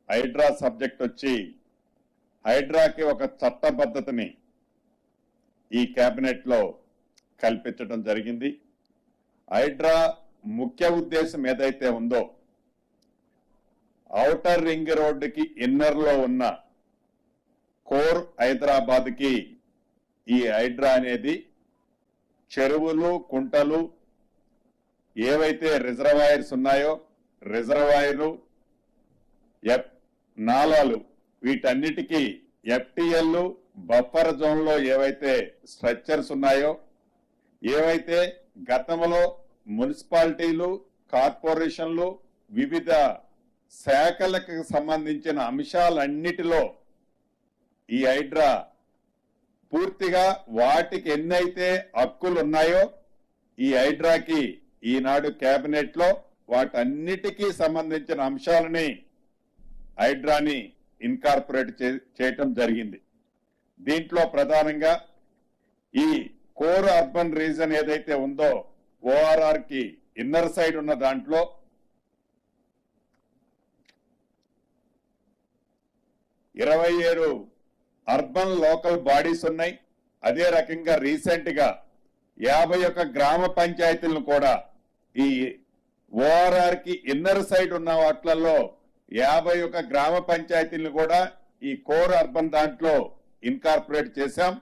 Hydraa subject వచ్చి హైడ్రాకి ఒక చట్టబద్ధతని ఈ కేబినెట్ లో కల్పించడం జరిగింది. హైడ్రా ముఖ్య ఉద్దేశం ఏదైతే ఉందో ఔటర్ రింగ్ రోడ్డుకి ఇన్నర్ లో ఉన్న కోర్ హైదరాబాద్ కి ఈ హైడ్రా అనేది చెరువులు కుంటలు ఏవైతే రిజర్వాయర్స్ ఉన్నాయో రిజర్వాయర్లు నాలాలు వీటన్నిటికీ ఎఫ్టిఎల్ బఫర్ జోన్ లో ఏవైతే స్ట్రక్చర్స్ ఉన్నాయో ఏవైతే గతంలో మున్సిపాలిటీలు కార్పొరేషన్లు వివిధ శాఖలకు సంబంధించిన అంశాలన్నిటిలో ఈ హైడ్రా పూర్తిగా వాటికి ఎన్నైతే హక్కులు ఉన్నాయో ఈ హైడ్రాకి ఈనాడు కేబినెట్ లో వాటన్నిటికీ సంబంధించిన అంశాలని హైడ్రాని ఇన్కార్పొరేట్ చేయటం జరిగింది. దీంట్లో ప్రధానంగా ఈ కోర్ అర్బన్ రీజన్ ఏదైతే ఉందో ఓఆర్ఆర్ కి ఇన్నర్ సైడ్ ఉన్న దాంట్లో 27 అర్బన్ లోకల్ బాడీస్ ఉన్నాయి. అదే రకంగా రీసెంట్ గా 51 గ్రామ పంచాయతీలను కూడా ఈ ఓఆర్ఆర్ కి ఇన్నర్ సైడ్ ఉన్న వాట్లలో 51 గ్రామ పంచాయతీలను కూడా ఈ కోర్ అర్బన్ దాంట్లో ఇన్కార్పొరేట్ చేశాం.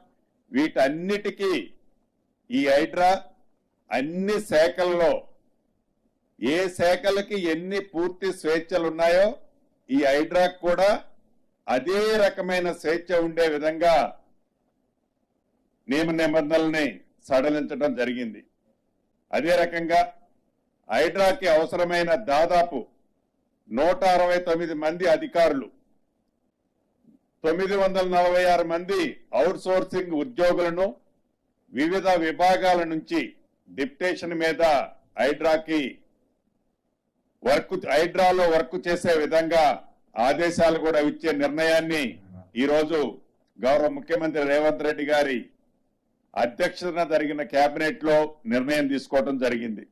వీటన్నిటికీ ఈ హైడ్రా అన్ని శాఖల్లో ఏ శాఖలకి ఎన్ని పూర్తి స్వేచ్ఛలు ఉన్నాయో ఈ హైడ్రాకు కూడా అదే రకమైన స్వేచ్ఛ ఉండే విధంగా నియమ నిబంధనల్ని సడలించడం జరిగింది. అదే రకంగా హైడ్రాకి అవసరమైన దాదాపు 169 మంది అధికారులు, 946 మంది అవుట్ సోర్సింగ్ ఉద్యోగులను వివిధ విభాగాల నుంచి డిప్యుటేషన్ మీద హైడ్రాలో వర్క్ చేసే విధంగా ఆదేశాలు కూడా ఇచ్చే నిర్ణయాన్ని ఈరోజు గౌరవ ముఖ్యమంత్రి రేవంత్ రెడ్డి గారి అధ్యక్షతన జరిగిన కేబినెట్ లో నిర్ణయం తీసుకోవడం జరిగింది.